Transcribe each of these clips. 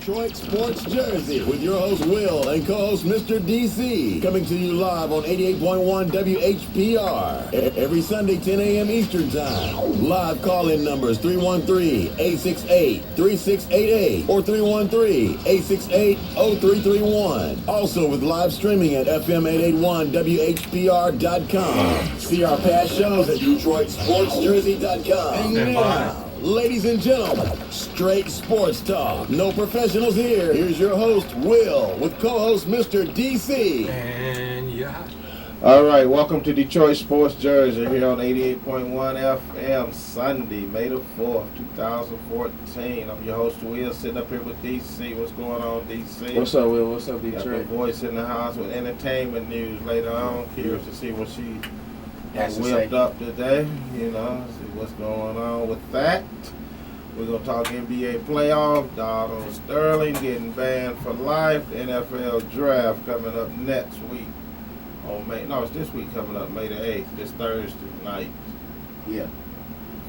Detroit Sports Jersey with your host Will and co-host Mr. DC. Coming to you live on 88.1 WHPR. Every Sunday, 10 a.m. Eastern Time. Live call-in numbers 313-868-3688 or 313-868-0331. Also with live streaming at FM881WHPR.com. See our past shows at DetroitSportsJersey.com. And now, ladies and gentlemen, straight sports talk. No professionals here. Here's your host, Will, with co-host Mr. DC. And yeah. All right, welcome to Detroit Sports Jersey here on 88.1 FM, Sunday, May the 4th, 2014. I'm your host, Will, sitting up here with DC. What's going on, DC? What's up, Will? What's up, Detroit? Got my voice in the house with entertainment news later on. Curious to see what she has whipped up today. You know, see what's going on with that. We're going to talk NBA playoff. Donald Sterling getting banned for life. The NFL draft coming up next week. It's this week coming up, May the 8th, this Thursday night. Yeah.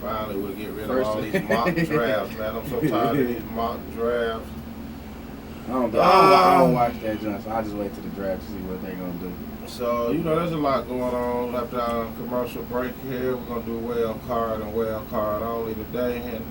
Finally, we'll get rid of all these mock drafts, man. I'm so tired of these mock drafts. I don't watch that, John, so I just wait till the draft to see what they're going to do. So, there's a lot going on. After our commercial break here, we're going to do wild card and wild card only today. And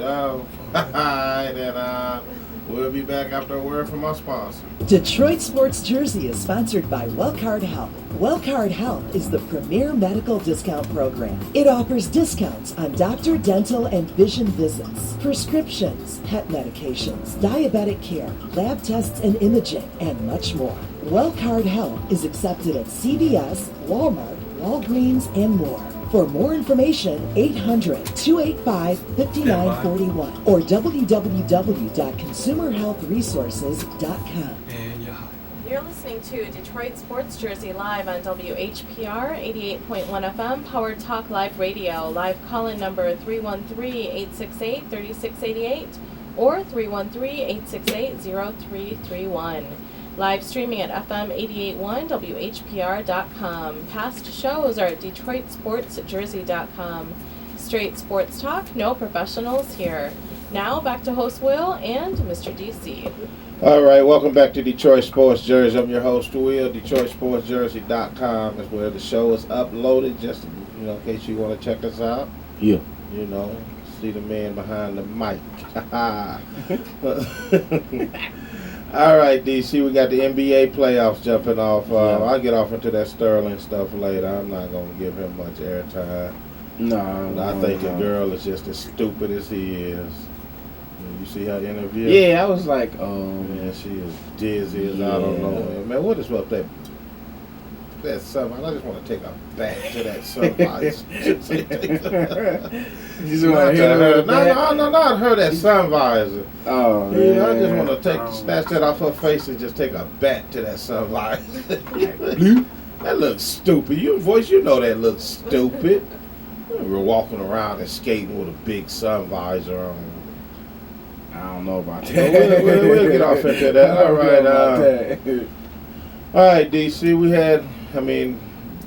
we'll be back after a word from our sponsor. Detroit Sports Jersey is sponsored by Wellcard Health. Wellcard Health is the premier medical discount program. It offers discounts on doctor, dental, and vision visits, prescriptions, pet medications, diabetic care, lab tests and imaging, and much more. Wellcard Health is accepted at CVS, Walmart, Walgreens, and more. For more information, 800-285-5941 or www.consumerhealthresources.com. And yeah. You're listening to Detroit Sports Jersey live on WHPR 88.1 FM, Powered Talk Live Radio. Live call-in number 313-868-3688 or 313-868-0331. Live streaming at FM881WHPR.com. Past shows are at DetroitSportsJersey.com. Straight sports talk, no professionals here. Now back to host Will and Mr. DC. All right, welcome back to Detroit Sports Jersey. I'm your host, Will. DetroitSportsJersey.com is where the show is uploaded, just in case you want to check us out. Yeah. See the man behind the mic. All right, DC, we got the NBA playoffs jumping off. I'll get off into that Sterling stuff later. I'm not going to give him much airtime. No. I think the girl is just as stupid as he is. You see her interview? Yeah, I was like, Man, she is dizzy as I don't know. Man, what is up that sunrise? I just want to take a bat to that sunrise. You just want to hit her? No, not her, that sun visor. Oh, yeah. I just want to snatch that off her face and just take a bat to that sun visor. That looks stupid. You know that looks stupid. We're walking around and skating with a big sun visor on. I don't know about that. We'll get off into that. All right. All right, DC.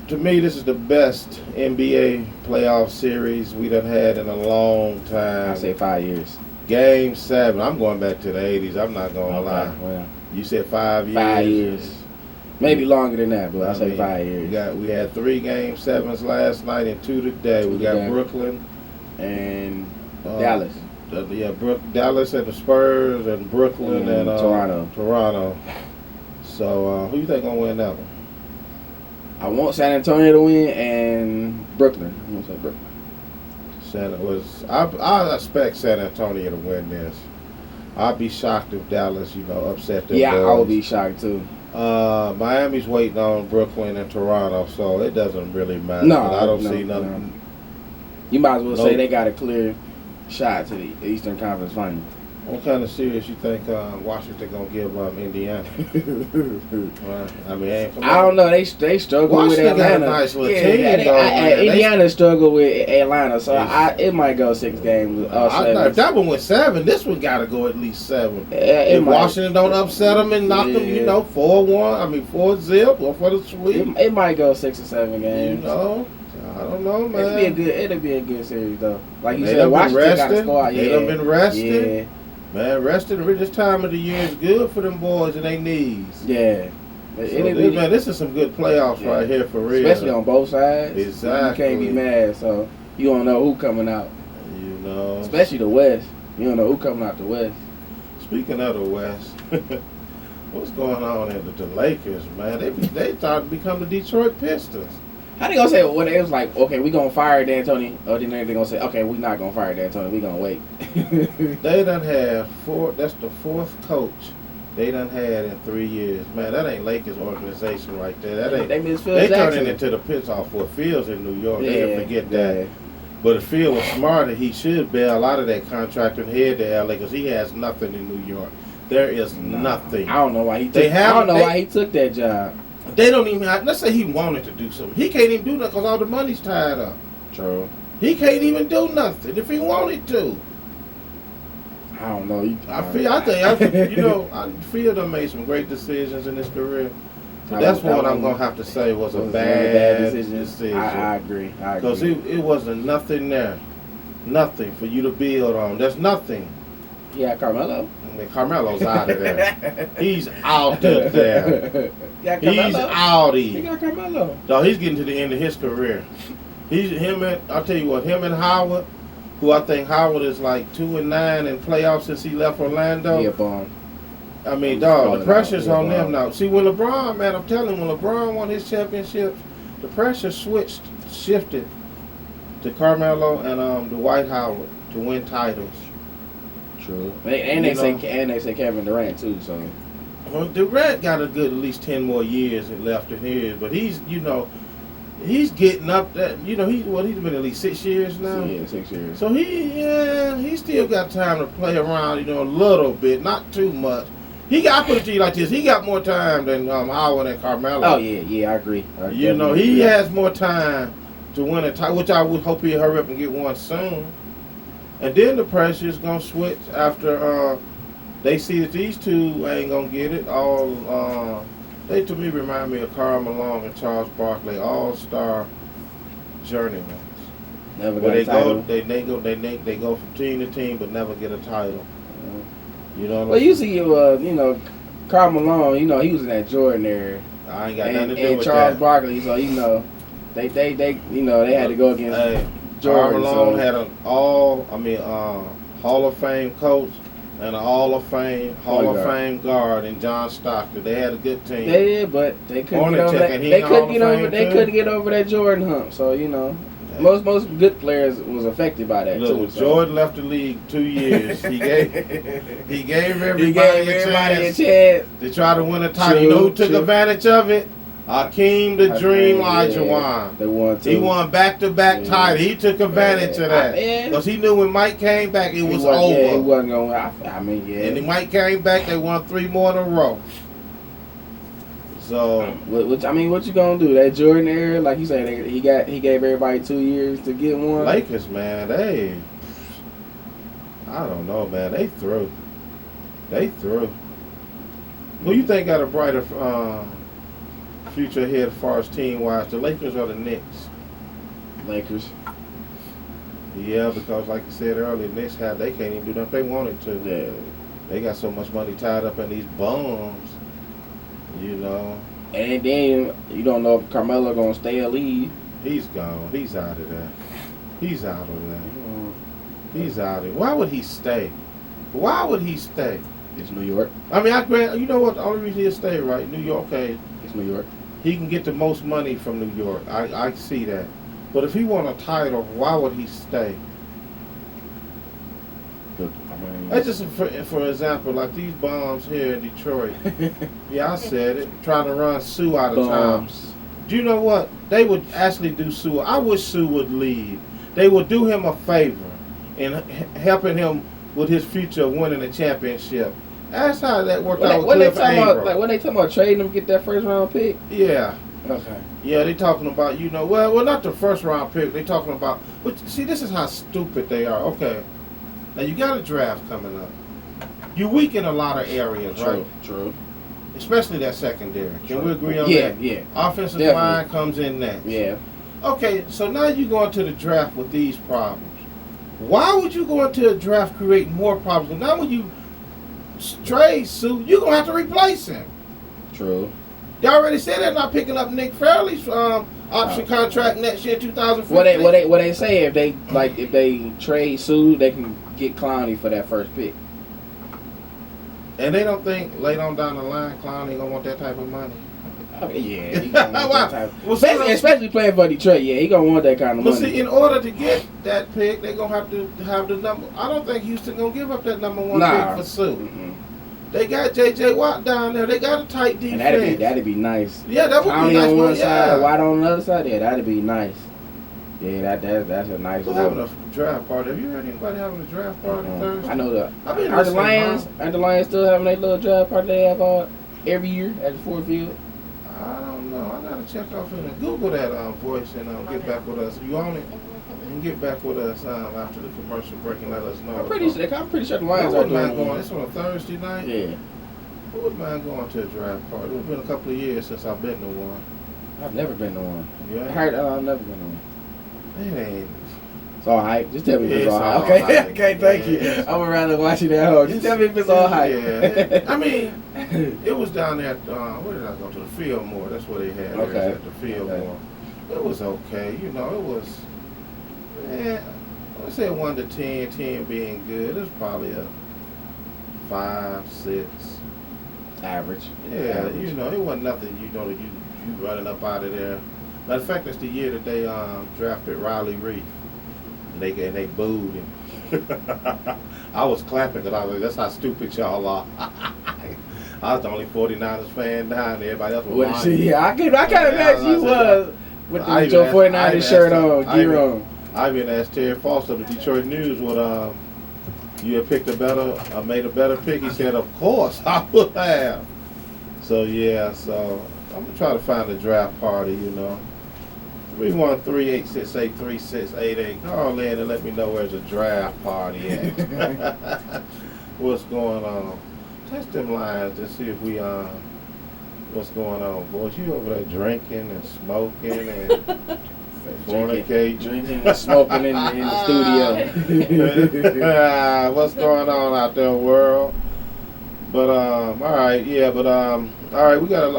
To me, this is the best NBA playoff series we done had in a long time. I say 5 years. Game 7. I'm going back to the 80s. I'm not going to lie. Well, You said 5 years? 5 years. Maybe longer than that, but I say 5 years. We had 3 Game 7s last night and 2 today. We got Brooklyn and Dallas. Dallas and the Spurs and Brooklyn and Toronto. So who you think going to win that one? I want San Antonio to win and Brooklyn. I'm going to say Brooklyn. I expect San Antonio to win this. I'd be shocked if Dallas, upset them. Yeah, boys. I would be shocked too. Miami's waiting on Brooklyn and Toronto, so it doesn't really matter. No, I don't see nothing. No. You might as well say they got a clear shot to the Eastern Conference Final. What kind of series you think Washington gonna give Indiana? I don't know. They struggle Washington with Atlanta. Got a nice little team, Indiana struggle with Atlanta, so it might go 6 games. If that one went 7, this one got to go at least 7. If Washington don't upset them and knock them, 4-1. 4-0 or for the sweep. It might go 6 or 7 games. I don't know, man. It'll be a good series though. Like you said, Washington got to score out. They done been rested. Yeah. Man, rest of this time of the year is good for them boys and their knees. Yeah. So man, this is some good playoffs right here for real. Especially on both sides. Exactly. You can't be mad, so you don't know who coming out. You know. Especially the West. You don't know who coming out the West. Speaking of the West, what's going on at the Lakers, man? They thought to become the Detroit Pistons. How they gonna say when it was like, okay, we gonna fire D'Antoni, or then they gonna say, okay, we not gonna fire D'Antoni, we gonna wait. They done had that's the fourth coach they done had in 3 years. Man, that ain't Lakers organization right there. That ain't. They turning into the pitch off for Fields in New York. They can forget that. But if Field was smarter, he should bail out of that contract and head to LA because he has nothing in New York. There is nothing. I don't know why he why he took that job. They don't even have, let's say he wanted to do something. He can't even do that because all the money's tied up. True. He can't even do nothing if he wanted to. I don't know. I think Field done made some great decisions in his career. So that's what I'm going to have to say was a bad decision. I agree. Because it wasn't nothing there. Nothing for you to build on. There's nothing. Yeah, Carmelo. I mean, Carmelo's out of there. He's out of there. He's outie. He got Carmelo. No, he's getting to the end of his career. I'll tell you what, him and Howard, who I think Howard is like 2-9 in playoffs since he left Orlando. Yeah, bomb. I mean, dog, the pressure's on them now. See, when LeBron, man, I'm telling you, when LeBron won his championship, the pressure shifted to Carmelo and Dwight Howard to win titles. True. And they say Kevin Durant too. So. Well, Durant got a good at least 10 more years left in his, but he's getting up that he's been at least 6 years now. Yeah, 6 years. So he still got time to play around, a little bit, not too much. I put it to you like this: he got more time than Howard and Carmelo. Oh yeah, I agree. He has more time to win a title, which I would hope he'll hurry up and get one soon. And then the pressure is gonna switch after they see that these two ain't gonna get it. They to me remind me of Karl Malone and Charles Barkley, all-star journeymen. Never got a title. They go from team to team, but never get a title. Well, you see, Karl Malone, he was in that Jordan era. I ain't got nothing to do with and Charles that. Barkley, so they had to go against Jordan. Karl Malone had an Hall of Fame coach and an Hall of Fame guard in John Stockton. They had a good team. They did, but they couldn't get over that Jordan hump. So most good players was affected by that. Look, when Jordan left the league 2 years, he gave everybody a chance to try to win a title. You know who took advantage of it? Hakeem the Dream Olajuwon. They won too. He won back-to-back titles. He took advantage of that because he knew when Mike came back, it was over. Yeah, he wasn't going. And when Mike came back, they won 3 more in a row. So, what you gonna do? That Jordan era, like you said, he gave everybody 2 years to get one. Lakers, man, I don't know, man. They through. Who you think got a brighter future ahead as far as team-wise, the Lakers or the Knicks? Lakers. Yeah, because like you said earlier, Knicks they can't even do nothing they wanted to. Yeah. They got so much money tied up in these bums, And then you don't know if Carmelo gonna stay or leave. He's gone. He's out of there. He's out of there. Why would he stay? It's New York. I mean, you know what? The only reason he'll stay, right? New York, okay. It's New York. He can get the most money from New York. I see that. But if he won a title, why would he stay? That's just for example, like these bombs here in Detroit. Yeah, I said it. Trying to run Sue out of town. Do you know what? They would actually do Sue. I wish Sue would leave. They would do him a favor in helping him with his future of winning a championship. That's how that worked out with Cliff Avril. When they talking about trading him, get that first round pick? Yeah. Okay. Yeah, they talking about, well, not the first round pick. They talking about, but see, this is how stupid they are. Okay. Now, you got a draft coming up. You're weak in a lot of areas, right? True. Especially that secondary. Can we agree on that? Yeah. Offensive Definitely. line comes in next. Yeah. Okay, so now you go into the draft with these problems. Why would you go into a draft creating more problems? Now when you trade suit, you're gonna have to replace him. True. They already said they're not picking up Nick Fairley's option contract next year, 2015. What they say if they trade Sue, they can get Clowney for that first pick. And they don't think later on down the line, Clowney gonna want that type of money. Oh, yeah, he gonna want that type of, especially playing for Detroit. Yeah, he gonna want that kind of money. But see, in order to get that pick, they gonna have to have the number. I don't think Houston gonna give up that number 1 pick for Sue. Mm-hmm. They got J.J. Watt down there. They got a tight defense. And that'd be nice. Yeah, that would Clowney be nice. on one side, Watt on the other side. Yeah, that'd be nice. Yeah, that's a nice We're having a draft party. Have you heard anybody having a draft party Thursday? I know that. Are the Lions still having their little draft party they have every year at Ford Field? I don't know. I gotta check off in and Google that voice and get back with us. You on it? And get back with us after the commercial break and let us know. I'm pretty sure the Lions are doing going. It's on a Thursday night. Yeah. Who wouldn't mind going to a draft party? It's been a couple of years since I've been to one. I've never been to one. Yeah. I heard I've never been to one. It ain't. It's all hype. Just tell me if it's all hype. all Okay, hype. okay, thank you. Yeah. I'm around watching that home. Just tell me if it's all hype. Yeah. I mean, it was down there at, where did I go to? The Fillmore. That's where they had it. Okay. It was at the Fillmore. Okay. It was okay. You know, it was, I would say 1 to 10, 10 being good. It was probably a 5, 6. Average. Yeah, Average. you know, it wasn't nothing, you running up out of there. Matter of fact, that's the year that they drafted Riley Reef. And they booed him. I was clapping because I was like, that's how stupid y'all are. I was the only 49ers fan down there. Everybody else was lying. Yeah, I kind of imagine you was with your 49ers shirt on, gear on. I even asked Terry Foster of the Detroit News what you had picked made a better pick. He said, of course I would have. So yeah, so I'm gonna try to find a draft party, you know. 313-868-3688. Call in and let me know where's a draft party at. What's going on? Test them lines to see if we what's going on, boys. You over there drinking and smoking and fornicating. Drinking and smoking in the studio. What's going on out there, world? But all right, yeah, but all right, we got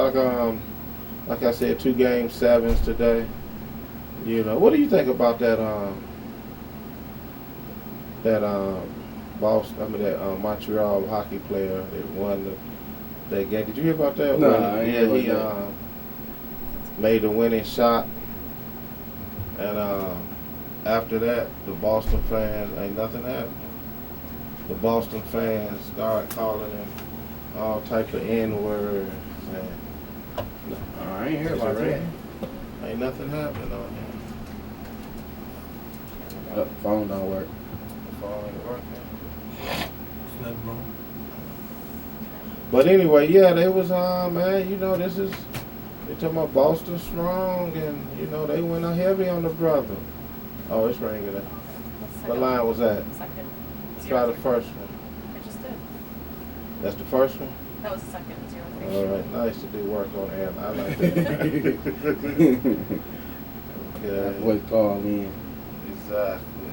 like I said, 2 game 7s today. You know, what do you think about that Montreal hockey player that won that game? Did you hear about that? No, he made the winning shot, and after that, the Boston fans ain't nothing happened. The Boston fans started calling him all type of N-words. I ain't hear about that. Ain't nothing happening on him. The phone don't work. The phone ain't working. But anyway, yeah, they was man, you know, they talking about Boston strong, and you know they went heavy on the brother. Oh, it's ringing. What line was that? Second. Try the first one. I just did. That's the first one? That was the second. 0-3. All right, nice to do work on air. I like that. Okay. Voice call in. Exactly.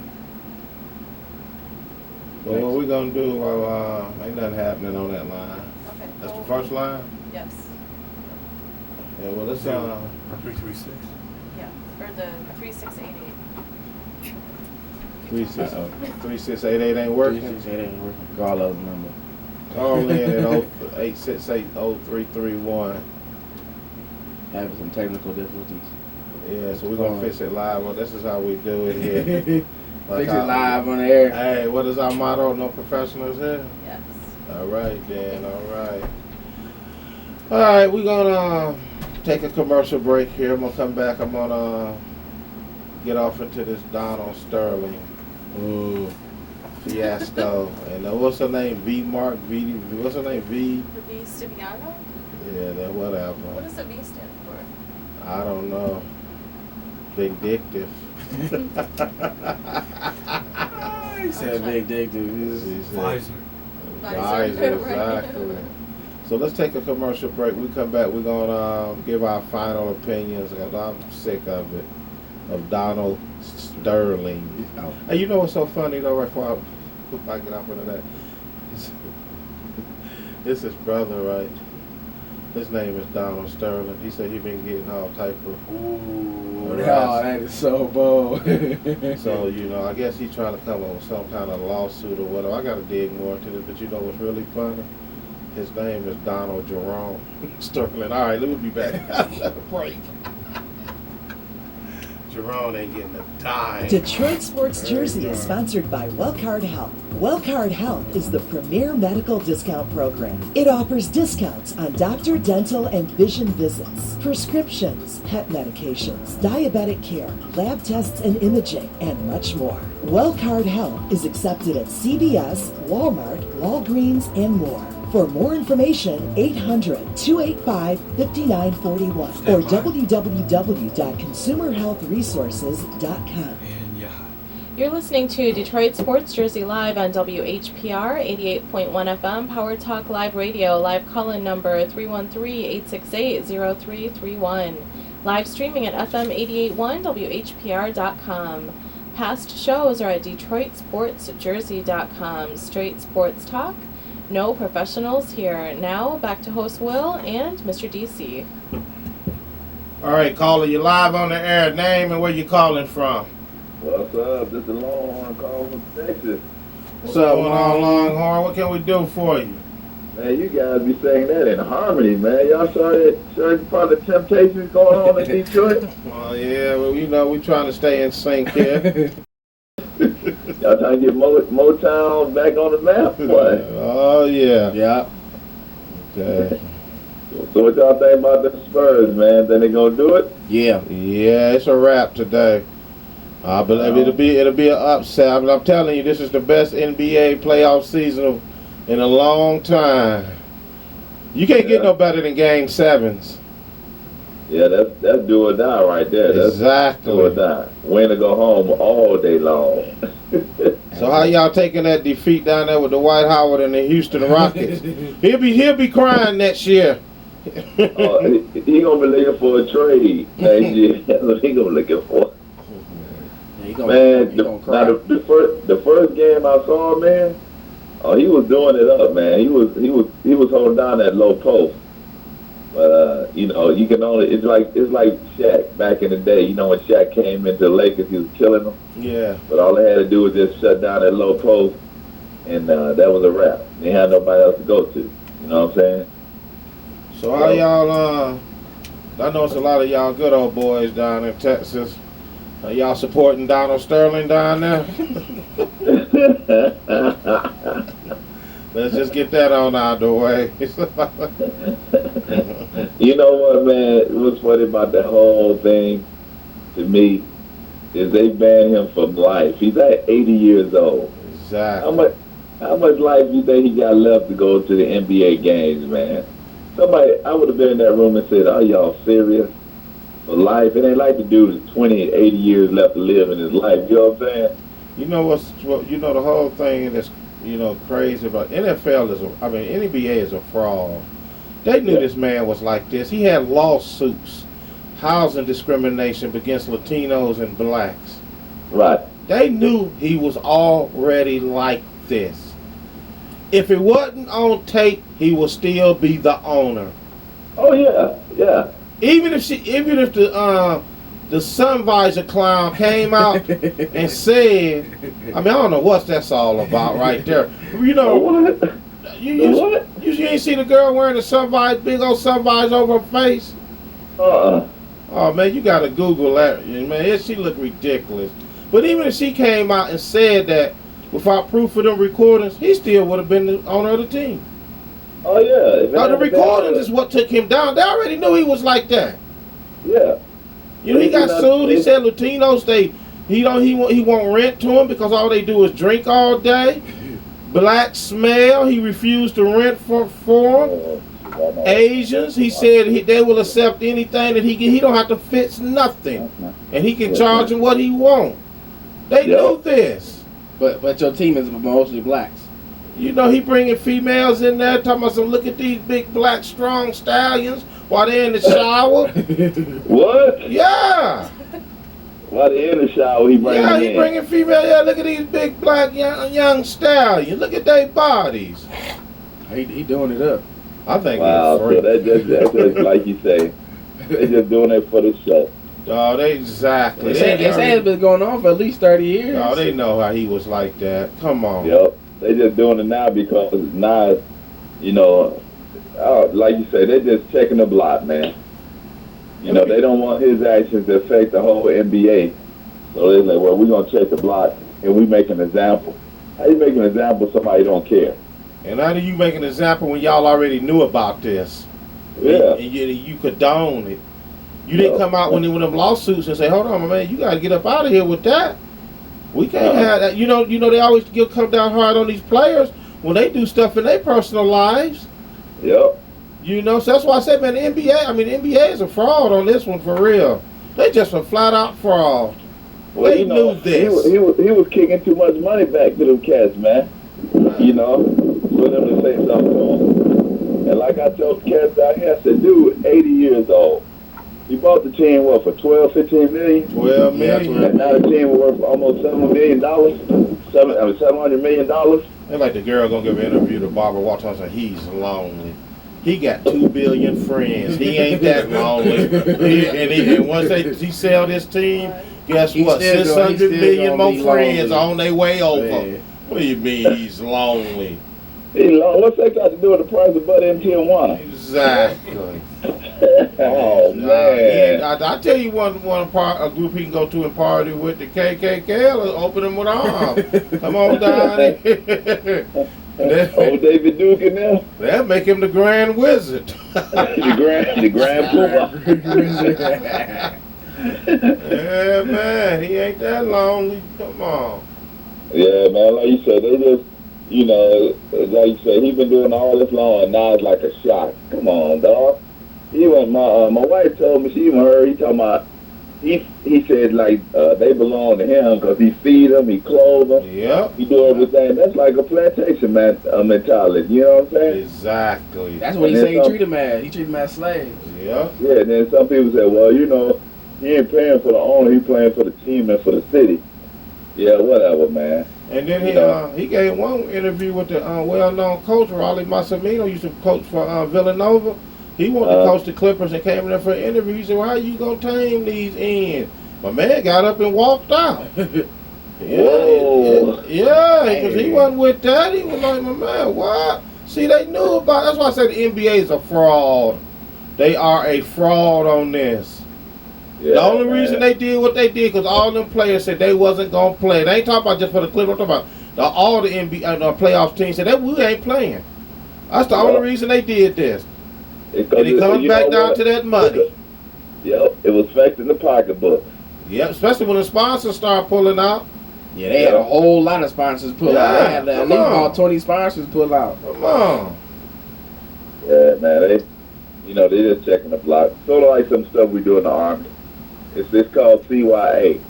But what we gonna do? Well, ain't nothing happening on that line. Okay. That's the first line. Yes. Yeah. Well, let's 336. Yeah. Or the 3688. 3688 ain't working. 368 ain't working. Call those number. Call in at 868-0331. Having some technical difficulties. Yeah, so we're gonna fix it live. Well, this is how we do it here. Fix it live on the air. Hey, what is our motto? No professionals here? Yes. All right, then. All right. All right, we're going to take a commercial break here. I'm going to come back. I'm going to get off into this Donald Sterling fiasco. And what's her name? What's her name? The V Stiviano? Yeah, that whatever. What does the V stand for? I don't know. Vindictive. He said vindictive. Pfizer. Pfizer, exactly. So let's take a commercial break. We come back, we're going to give our final opinions. I'm sick of it. Of Donald Sterling. Hey, you know what's so funny though, right before I get off into that? This is brother, right? His name is Donald Sterling. He said he been getting all type of that is so bold. So, you know, I guess he's trying to come up with some kind of lawsuit or whatever. I got to dig more into this, but you know what's really funny? His name is Donald Jerome Sterling. All right, let me be back. Break. Jerome ain't getting a dime. Detroit Sports Jersey is sponsored by Wellcard Health. Wellcard Health is the premier medical discount program. It offers discounts on doctor, dental, and vision visits, prescriptions, pet medications, diabetic care, lab tests and imaging, and much more. Wellcard Health is accepted at CVS, Walmart, Walgreens, and more. For more information, 800-285-5941 or www.consumerhealthresources.com. You're listening to Detroit Sports Jersey Live on WHPR 88.1 FM, Power Talk Live Radio, live call-in number 313-868-0331. Live streaming at FM881WHPR.com. Past shows are at DetroitSportsJersey.com. Straight sports talk. No professionals here. Now, back to host Will and Mr. DC. All right, caller, you live on the air. Name and where you calling from? What's up? This is Longhorn calling from Texas. What's up, Longhorn? What can we do for you? Man, you guys be saying that in harmony, man. Y'all sure part of the Temptations going on in Detroit? Well, yeah, well, you know, we trying to stay in sync here. Y'all trying to get Motown back on the map, boy. Oh, yeah. Yeah. Okay. So what y'all think about the Spurs, man? Think they gonna do it? Yeah. Yeah, it's a wrap today. I believe it'll be an upset. I mean, I'm telling you, this is the best NBA playoff season in a long time. You can't get no better than Game 7s. Yeah, that's do or die right there. Exactly. That's do or die. Win or go home all day long. So how y'all taking that defeat down there with the Dwight Howard and the Houston Rockets? He'll be crying next year. He gonna be looking for a trade next year. That's what he gonna be looking for. The first game I saw, man, he was doing it up, man. He was holding down that low post. But you know, you can only it's like Shaq back in the day. You know, when Shaq came into the Lakers, he was killing them. Yeah. But all they had to do was just shut down that low post, and that was a wrap. They had nobody else to go to. You know what I'm saying? So how y'all? I know it's a lot of y'all good old boys down in Texas. Are y'all supporting Donald Sterling down there? Let's just get that on out the way. You know what, man? What's funny about that whole thing to me is they banned him from life. He's at 80 years old. Exactly. How much life do you think he got left to go to the NBA games, man? I would have been in that room and said, "Are y'all serious? For life? It ain't like the dude is 20, 80 years left to live in his life." You know what I'm saying? You know the whole thing that's crazy about NFL NBA is a fraud. They knew this man was like this. He had lawsuits, housing discrimination against Latinos and blacks. Right. They knew he was already like this. If it wasn't on tape, he would still be the owner. Oh yeah, yeah. Even if the sun visor clown came out and said, I don't know what that's all about right there. You know, what? You ain't see the girl wearing a big old sun visor over her face? Oh man, you gotta Google that, man. She looked ridiculous. But even if she came out and said that without proof of them recordings, he still would have been the owner of the team. Oh yeah. Now the recordings is what took him down. They already knew he was like that. Yeah. You know, he got sued. He said Latinos, he won't rent to them because all they do is drink all day. Blacks smell. He refused to rent for them. Asians, he said they will accept anything that he don't have to fix nothing, and he can charge them what he want. They knew this. But your team is mostly blacks. You know, he bringing females in there talking about look at these big black strong stallions while they're in the shower. What? Yeah. While they're in the shower, he bringing Yeah, he bringing females. Yeah, look at these big black young stallions. Look at their bodies. He doing it up. I think Wow, he's free. so that's just like you say, they just doing it for the show. Oh, exactly. They say it's been going on for at least 30 years. Oh, they know how he was like that. Come on. Yep, they just doing it now because now, you know, like you say, they're just checking the block, man. You know, they don't want his actions to affect the whole NBA. So they're like, well, we're going to check the block and we make an example. How you make an example of somebody don't care? And how do you make an example when y'all already knew about this? Yeah. And you condone it. You didn't come out with them lawsuits and say, hold on, man, you got to get up out of here with that. We can't have that. You know, they always come down hard on these players when they do stuff in their personal lives. Yep. You know, so that's why I said, man, the NBA is a fraud on this one for real. They just a flat out fraud. Well, they knew this. He was kicking too much money back to them cats, man. You know, for them to say something to him. And like I told the cats out here, I said, dude, 80 years old. He bought the team, what, for 12, 15 million? 12 million. And now the team was worth almost $700 million. $700 million. They're like the girl gonna give an interview to Barbara Walters and say he's lonely. He got 2 billion friends. He ain't that lonely. And once he sell this team, guess what? 600 million more friends on their way over. Man. What do you mean he's lonely? What's that got to do with the price of butter in Tijuana? Exactly. Oh man! I tell you a group he can go to and party with, the KKK. Let's open them with arms. Come on down there. Old David Duke in there. They'll make him the Grand Wizard. the Grand Poobah. Yeah, man, he ain't that lonely. Come on. Yeah, man, like you said, they just, you know, like you said, he been doing all this long, and now it's like a shock. Come on, dog. Even my wife told me, she even heard, he talking about, he said, like, they belong to him because he feed them, he clothe them, yep. He do everything. That's like a plantation mentality, you know what I'm saying? Exactly. That's what he said he treat them as. He treat them as slaves. Yep. Yeah, and then some people say, well, you know, he ain't playing for the owner, he playing for the team and for the city. Yeah, whatever, man. And then he gave one interview with the well-known coach, Raleigh Massimino, used to coach for Villanova. He wanted to coach the Clippers and came in there for an interview. He said, well, how you going to tame these in? My man got up and walked out. Yeah, because he wasn't with that. He was like, my man, what? See, they knew about it. That's why I said the NBA is a fraud. They are a fraud on this. Yeah, the only reason they did what they did because all them players said they wasn't going to play. They ain't talking about just for the Clippers. I'm talking about all the NBA playoff teams said that we ain't playing. That's the only reason they did this. And it comes back down to that money. Yep, it was affecting the pocketbook. Yep, especially when the sponsors start pulling out. Yeah, they had a whole lot of sponsors pull out. They had at least about 20 sponsors pull out. Come on. Yeah, man, they just checking the block. Sort of like some stuff we do in the Army. It's called CYA.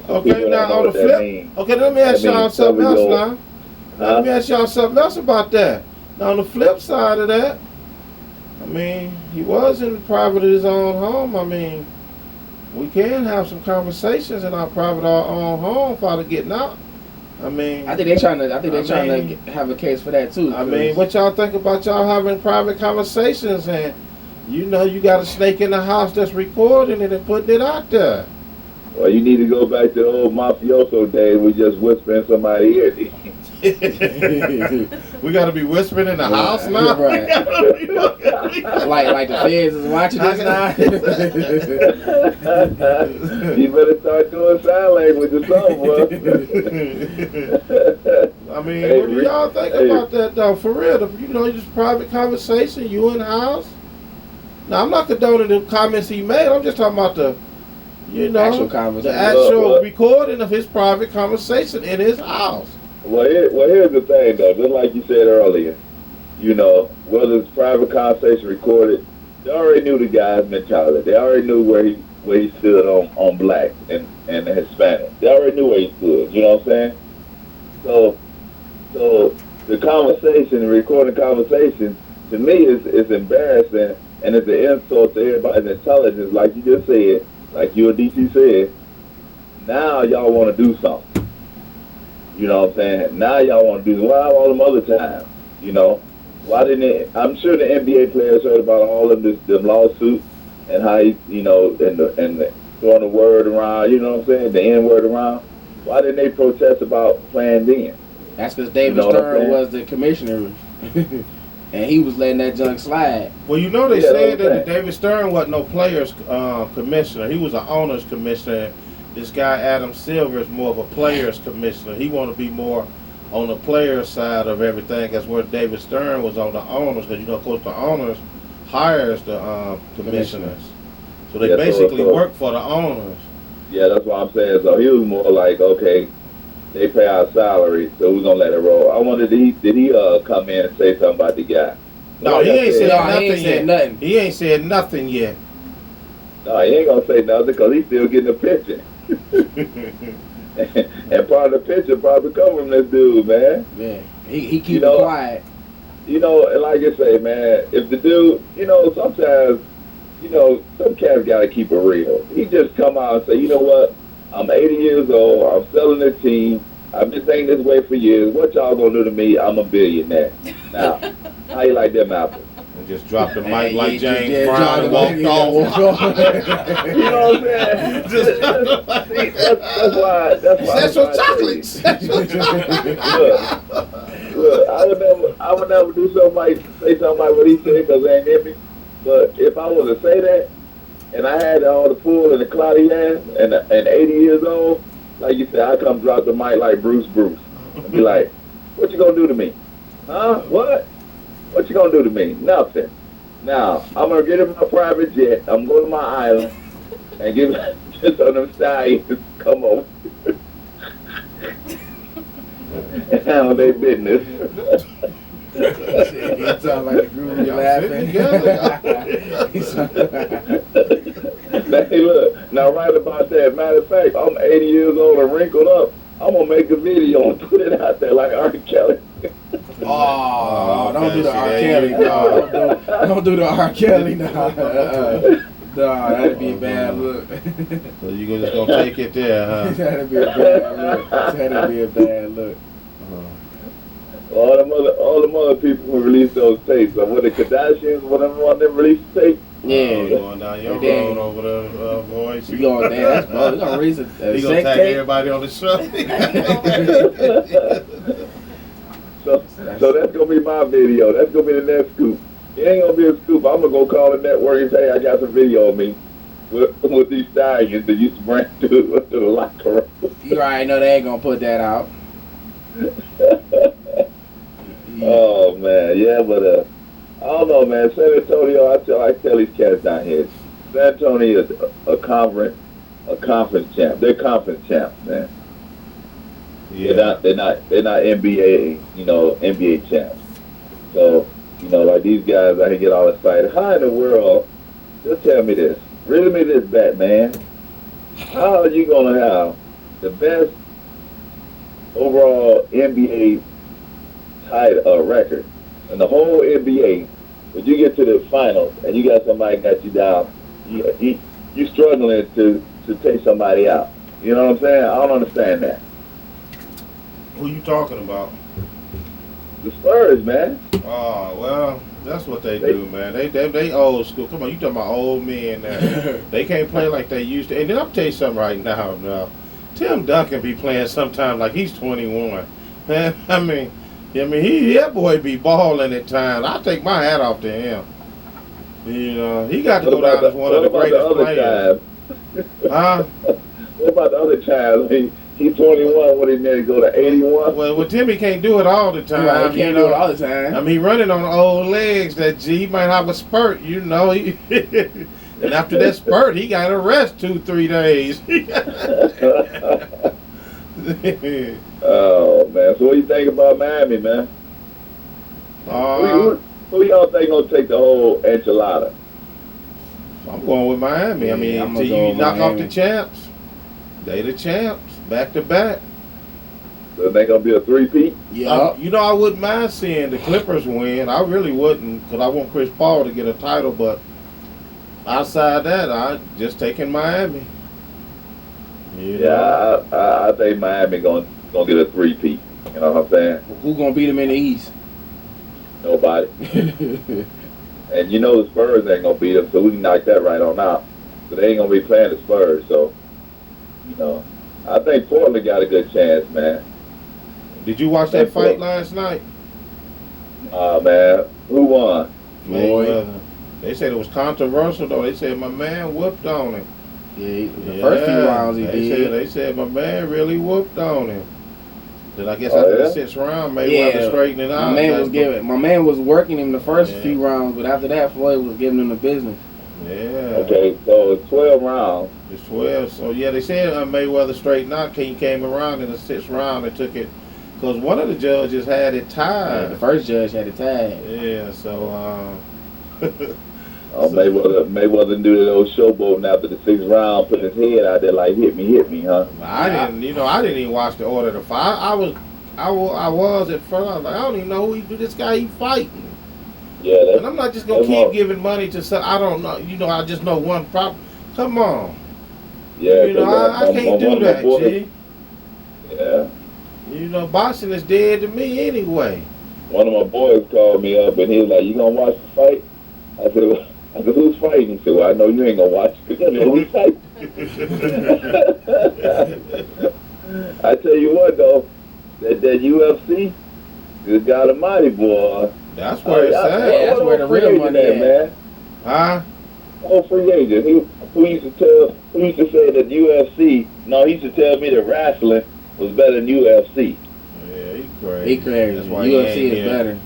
Okay, now on the flip. Okay, let me ask y'all something else now. Let me ask y'all something else about that. Now on the flip side of that, I mean, he was in the private of his own home. I mean, we can have some conversations in our private own home without it getting out. I mean, I think they're trying to have a case for that too. I mean, what y'all think about y'all having private conversations and you know you got a snake in the house that's recording it and putting it out there? Well, you need to go back to the old mafioso days. We just whisper in somebody's ear. We got to be whispering in the house now. Right. like the feds is watching us now. You better start doing sign language or something, I mean, what do y'all think about that, though? For real, you know, just private conversation, you in the house. Now, I'm not condoning the comments he made. I'm just talking about the, you know, the actual recording of his private conversation in his house. Well, here's the thing, though. Just like you said earlier, you know, whether it's private conversation recorded, they already knew the guy's mentality. They already knew where he stood on black and Hispanic. They already knew where he stood. You know what I'm saying? So the conversation, the recording conversation, to me is embarrassing and it's an insult to everybody's intelligence. Like you just said, like you and DC said. Now y'all want to do something. You know what I'm saying? Now y'all want to do all them other times, you know. Why didn't it? I'm sure the NBA players heard about all of this, the lawsuits and how he, and throwing the word around. You know what I'm saying? The N word around. Why didn't they protest about playing then? That's because David Stern was the commissioner, and he was letting that junk slide. Well, they said that David Stern wasn't no players commissioner. He was an owners commissioner. This guy Adam Silver is more of a players commissioner. He want to be more on the player side of everything. That's where David Stern was on the owners, because of course the owners hires the commissioners, so they basically work for the owners. Yeah, that's what I'm saying. So he was more like, okay, they pay our salary, so we're gonna let it roll. I wonder, did he come in and say something about the guy? No, he ain't said nothing yet. He ain't said nothing yet. No, he ain't gonna say nothing because he's still getting a pension. And part of the picture probably come from this dude, man. Yeah, he keep it quiet. And like I say, man, if the dude, sometimes, some cats gotta keep it real. He just come out and say, you know what, I'm 80 years old, I'm selling the team, I've been thinking this way for years, what y'all gonna do to me? I'm a billionaire. Now, how you like them apples? And just dropped the mic like James Brown and walked off. You know what I'm saying? That's some chocolates. Look, I would never do something like say something like what he said because it ain't in me. But if I was to say that, and I had all the pull and the clout he has, and 80 years old, like you said, I come drop the mic like Bruce, and be like, "What you gonna do to me? Huh? What? What you gonna do to me? Nothing. Now I'm gonna get in my private jet. I'm going to my island and get some of them stallions come over and handle their business." He sound like the group be laughing. Hey, look, now right about that. Matter of fact, I'm 80 years old and wrinkled up. I'm gonna make a video and put it out there like R. Kelly. Oh, don't do the R. Kelly, no. Don't do the R. Kelly, no. No, that'd be a bad look. So you just gonna take it there, huh? That'd be a bad look. That'd be a bad look. All them other people who released those tapes. So when the Kardashians, one of them released tapes. Yeah. Going down your road over the voice. You going there? That's bold. You gonna release a you gonna tag everybody on the show. So that's gonna be my video. That's gonna be the next scoop. It ain't gonna be a scoop. I'm gonna go call the network and say, "I got some video of me with these stallions that used to bring to the locker room." You already know they ain't gonna put that out. Oh man, yeah, but I don't know, man. San Antonio, I tell these cats down here, San Antonio is a conference champ. They're conference champs, man. Yeah. They're not NBA, NBA champs. So, like these guys, I can get all excited. How in the world? Just tell me this. Riddle me this bet, man. How are you gonna have the best overall NBA record in the whole NBA? When you get to the finals and you got somebody got you down, you struggling to take somebody out. You know what I'm saying? I don't understand that. Who you talking about? The Spurs, man. Oh, well, that's what they do, man. They old school. Come on, you talking about old men now. They can't play like they used to. And then I'll tell you something right now. Tim Duncan be playing sometimes like he's 21. Man, I mean, that boy be balling at times. I take my hat off to him. He got to go down as one of the greatest players. Huh? What about the other child? He's 21. What he meant to go to 81? Well, Timmy can't do it all the time. Right, he can't do it all the time. I mean, he running on old legs. He might have a spurt, And after that spurt, he got to rest 2-3 days. Oh man! So what do you think about Miami, man? Who y'all think gonna take the whole enchilada? I'm going with Miami. I mean, until you knock off the champs, they the champs, back to back. So they gonna be a three-peat? Yeah. I wouldn't mind seeing the Clippers win. I really wouldn't, because I want Chris Paul to get a title. But outside that, I just taking Miami. Yeah, I think Miami gonna get a three-peat. You know what I'm saying? Who gonna beat them in the East? Nobody. And you know the Spurs ain't gonna beat them, so we can knock that right on out. So they ain't gonna be playing the Spurs. So, you know, I think Portland got a good chance, man. Did you watch that fight last night? Man, who won? Mayweather. They said it was controversial though. They said my man whooped on him. Yeah, the first few rounds he did. They said my man really whooped on him. Then I guess after the 6th round, Mayweather straightened it out. My man was working him the first few rounds, but after that, Floyd was giving him the business. Yeah. Okay, so it's 12 rounds. It's 12. So yeah, they said Mayweather straightened out. He came around in the 6th round and took it because one of the judges had it tied. Yeah, the first judge had it tied. Yeah. So. Mayweather do that old showboating after the 6th round, put his head out there like hit me, huh? I didn't even watch the order of the fight. I was at first. I was like, I don't even know who this guy he fighting. Yeah, and I'm not just gonna keep giving money to some. I don't know. I just know one problem. Come on. Yeah, I can't do that, G. Yeah. Boxing is dead to me anyway. One of my boys called me up and he was like, "You gonna watch the fight?" I said, "Who's fighting?" He said, "Well, I know you ain't gonna watch it because I know who's fighting." I tell you what, though, that UFC, good God Almighty, boy. That's where it's at. That's where the real money is, man. Huh? Oh, free agent. Who used to say that UFC? No, he used to tell me that wrestling was better than UFC. Yeah, he crazy. He crazy. That's why UFC is better.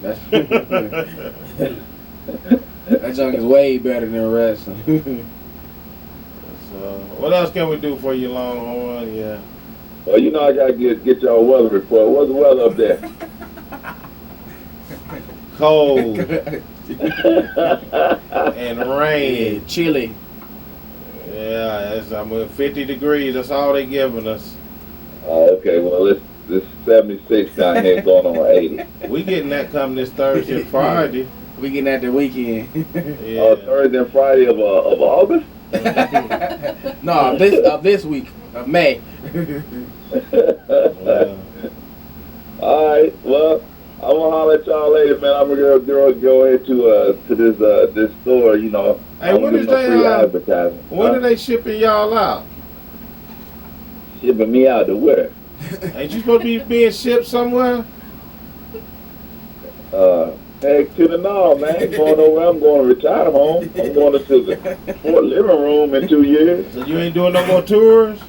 That junk is way better than wrestling. So, what else can we do for you, Longhorn? Yeah. Well, I gotta get y'all weather report. What's the weather up there? Cold and rain, chilly. Yeah, it's 50 degrees. That's all they giving us. Oh, okay. Well, it's 76 down here, going on 80. We getting that coming this Thursday and Friday. We getting that the weekend. Yeah. Thursday and Friday of August. No, this week of May. Yeah. All right. Well, I'm gonna holler at y'all later, man. I'm gonna go ahead to this store. Hey, when is when are they shipping y'all out? Shipping me out to where? Ain't you supposed to be being shipped somewhere? Heck to the north, man. I'm going to retire home. I'm going to the Fort living room in 2 years. So you ain't doing no more tours?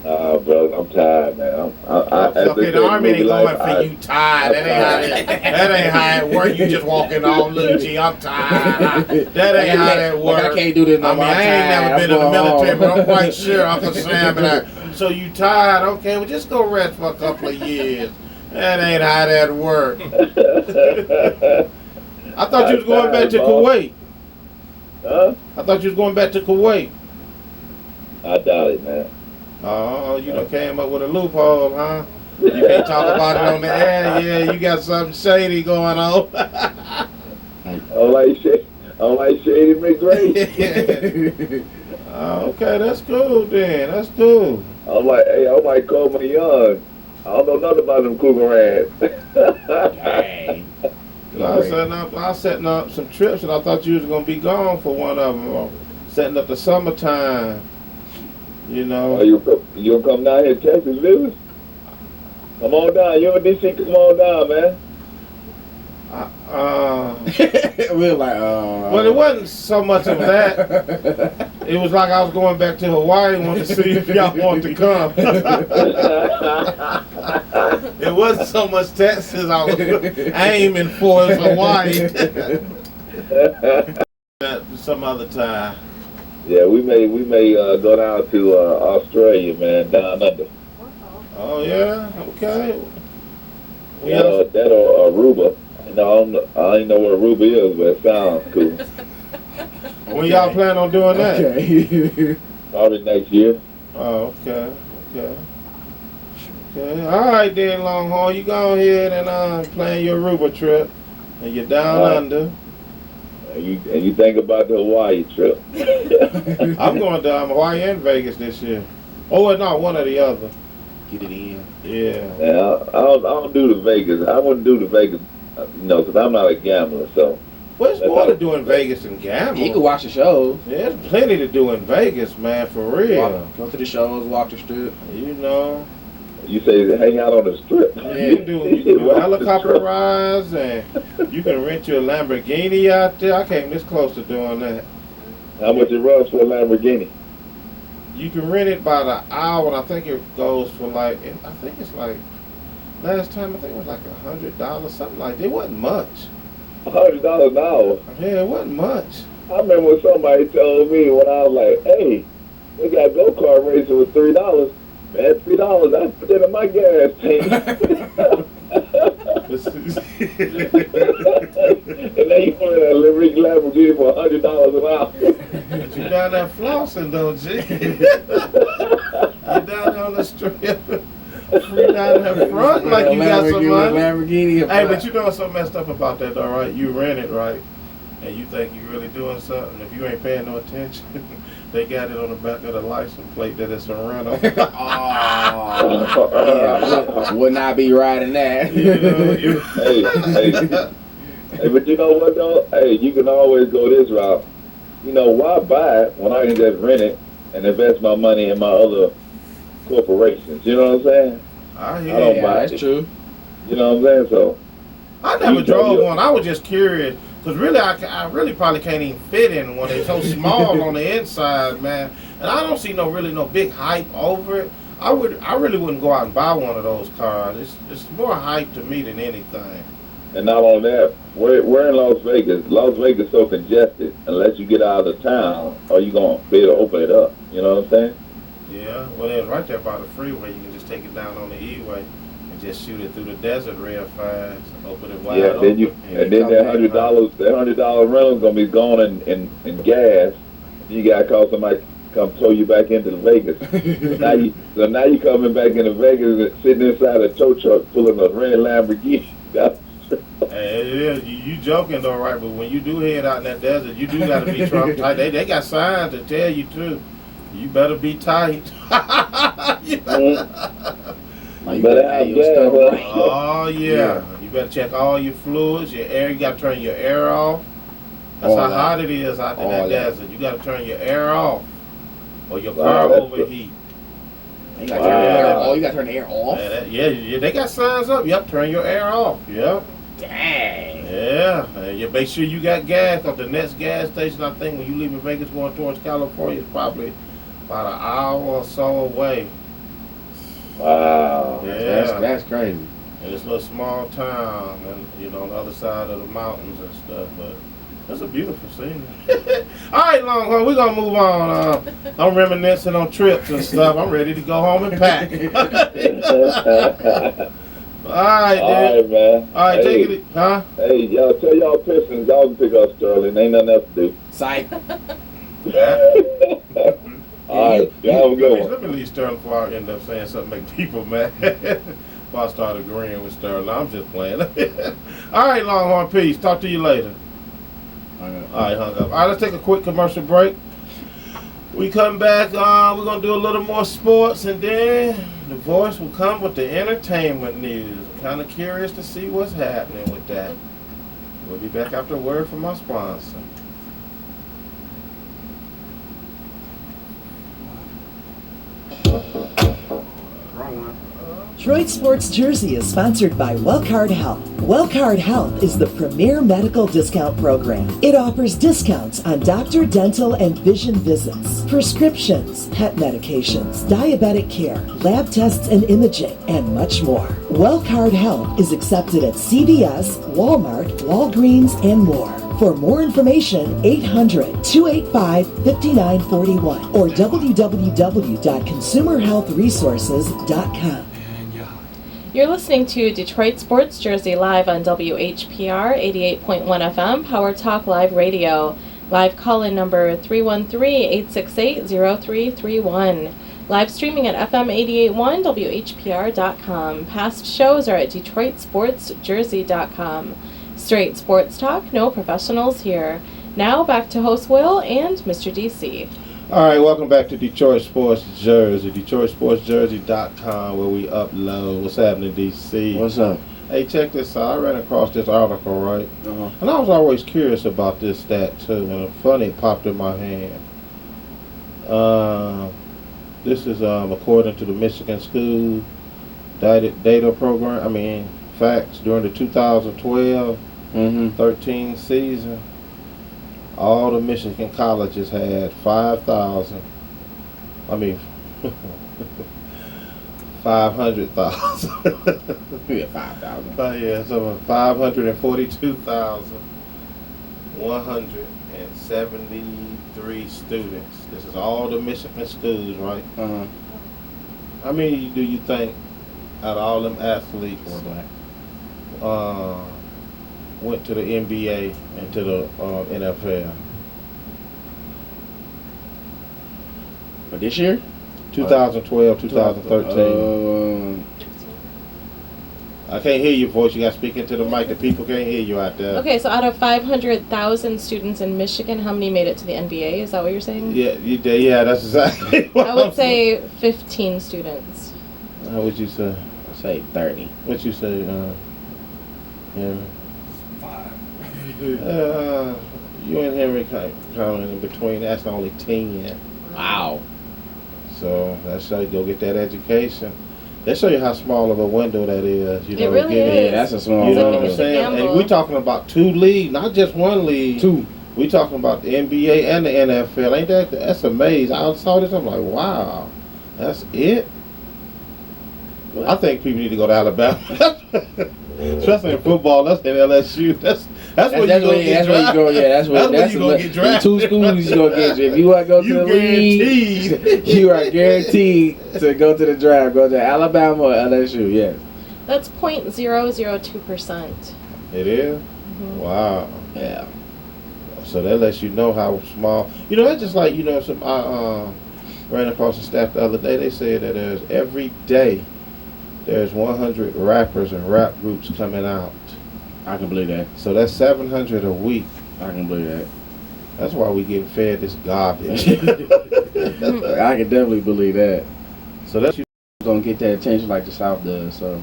Bro, I'm tired, man. Okay, the Army ain't going for you tired. That ain't how it works. You just walking on, look, G, I'm tired. That ain't how that works. I can't do this no more. I ain't never been in the military, but I'm quite sure Uncle Sam. So you tired? Okay, well, just go rest for a couple of years. That ain't how that works. I thought you was going back to Kuwait. Huh? I thought you was going back to Kuwait. I doubt it, man. Oh, you done came up with a loophole, huh? You can't talk about it on the air. Yeah, you got something shady going on. I'm like Shady McGray. Okay, that's cool then. That's cool. I'm like Coleman Young. I don't know nothing about them cougar rats. Dang. I was setting up some trips, and I thought you was gonna be gone for one of them. Setting up the summertime. You gonna come down here to Texas visit? Come on down. You in DC? Come on down, man. We were like, well, it wasn't so much of that. It was like I was going back to Hawaii and wanted to see if y'all wanted to come. It wasn't so much Texas I was aiming for, as Hawaii. Some other time. Yeah, we may go down to Australia, man, down under. Oh yeah, okay. That or Aruba. I don't know where Aruba is, but it sounds cool. When y'all plan on doing that? Okay. Probably next year. Oh, okay. All right then, Longhorn. You go ahead and plan your Aruba trip, and you're down under. And you think about the Hawaii trip. I'm going to Hawaii and Vegas this year. Oh, no, one or the other. Get it in. Yeah. Yeah, I don't do the Vegas. I wouldn't do the Vegas because I'm not a gambler, so. Well, it's more to do in Vegas than gamble. You can watch the shows. Yeah, there's plenty to do in Vegas, man, for real. Go to the shows, walk the strip. You know. You say hang out on the strip. Yeah, you can do helicopter rides, and you can rent you a Lamborghini out there. I came this close to doing that. How much it runs for a Lamborghini? You can rent it by the hour, and I think it goes for last time I think it was like $100, something like that. It wasn't much. $100 an hour? Yeah, it wasn't much. I remember when somebody told me when I was like, hey, they got go-kart racing with $3. Man, $3, I put that in my gas tank. And then you put a Lamborghini for $100 an hour. But you down there flossing, don't you? You down there on the strip. Free down there front like you got some money. Lamborghini. Hey, but you know what's so messed up about that though, right? You rent it, right? And you think you really doing something. If you ain't paying no attention, they got it on the back of the license plate that it's a rental. Would not be riding that. Hey, but you know what though? Hey, you can always go this route. You know, why buy it when I can just rent it and invest my money in my other corporations? You know what I'm saying? I don't buy that's it. True. You know what I'm saying? So I never drove one. I was just curious. Because really, I really probably can't even fit in one. It's so small on the inside, man. And I don't see no big hype over it. I really wouldn't go out and buy one of those cars. It's more hype to me than anything. And not only that, we're in Las Vegas. Las Vegas is so congested. Unless you get out of the town, or you gonna be able to open it up. You know what I'm saying? Yeah. Well, it's right there by the freeway. You can just take it down on the E-way. Just shoot it through the desert real fast, open it wide open. Then that $100 rental is gonna be gone in gas. You gotta call somebody to come tow you back into Vegas. so now you coming back into Vegas and sitting inside a tow truck pulling a red Lamborghini. Hey, you joking though, right? But when you do head out in that desert, you do gotta be Trump tight. They got signs to tell you too. You better be tight. You better have gas. Oh yeah. You better check all your fluids, your air. You gotta turn your air off. That's how hot it is out in that desert. You gotta turn your air off, or your car overheat. You gotta turn the air off. You gotta turn the air off. Yeah, they got signs up. Yep, turn your air off. Yep. Dang. Yeah, and you make sure you got gas. Cause the next gas station, I think, when you leave Vegas going towards California, is probably about an hour or so away. Wow. Yeah. That's crazy. And it's a little small town, and on the other side of the mountains and stuff, but it's a beautiful scene. All right, Longhorn, we're gonna move on. I'm reminiscing on trips and stuff. I'm ready to go home and pack. All right, man. All right, take it, huh? Hey, y'all tell y'all Pistons, y'all can pick up Sterling. Ain't nothing else to do. Psych. All right, y'all have a good one. Let me leave Sterling before I end up saying something make people mad. Before I start agreeing with Sterling. I'm just playing. All right, Longhorn, peace. Talk to you later. All right, hung up. All right, let's take a quick commercial break. We come back, we're going to do a little more sports, and then the voice will come with the entertainment news. I'm kind of curious to see what's happening with that. We'll be back after a word from our sponsor. Detroit Sports Jersey is sponsored by Wellcard Health. Wellcard Health is the premier medical discount program. It offers discounts on doctor, dental, and vision visits, prescriptions, pet medications, diabetic care, lab tests and imaging, and much more. Wellcard Health is accepted at CVS, Walmart, Walgreens, and more. For more information, 800-285-5941 or www.consumerhealthresources.com. You're listening to Detroit Sports Jersey live on WHPR 88.1 FM, Power Talk Live Radio. Live call-in number 313-868-0331. Live streaming at FM881WHPR.com. Past shows are at DetroitSportsJersey.com. Straight sports talk, no professionals here. Now back to host Will and Mr. DC. All right, welcome back to Detroit Sports Jersey, DetroitSportsJersey.com, where we upload. What's happening, DC? What's up? Hey, check this out. I ran across this article, right? And I was always curious about this stat, too. And it's funny, it popped in my hand. This is according to the Michigan School Data Program. Facts. During the 2012-13 season, all the Michigan colleges had 500,000. Yeah, 5,000. Yeah, so 542,173 students. This is all the Michigan schools, right? How many do you think out of all them athletes went to the NBA and to the NFL? For this year? 2012, 2013. I can't hear your voice. You got to speak into the mic. The people can't hear you out there. Okay, so out of 500,000 students in Michigan, how many made it to the NBA? Is that what you're saying? Yeah, that's exactly what I would say 15 students. How would you say? I'd say 30. What you say? Yeah. 5. You and Henry kind of in between. That's only 10. Wow. So that's how you go get that education. They show you how small of a window that is. You know, It really is. Yeah, that's a small You know window. what I'm saying? gamble. And we're talking about 2 leagues, not just 1 league. 2. We talking about the NBA and the NFL. Ain't that's amazing? I saw this. I'm like, wow, that's it. I think people need to go to Alabama, especially in football. That's in LSU. That's where you gonna get drafted. That's where you gonna get drafted. 2 schools you gonna get. If you want to go to the league, you are guaranteed to go to the draft. Go to Alabama or LSU. Yes. That's 0.002%. It is. Wow. Yeah. So that lets you know how small. You know, that's just like some. I ran across a stat the other day. They said that every day there's 100 rappers and rap groups coming out. I can believe that. So that's 700 a week. I can believe that. That's why we getting fed this garbage. I can definitely believe that. So that's Don't get that attention like the South does. So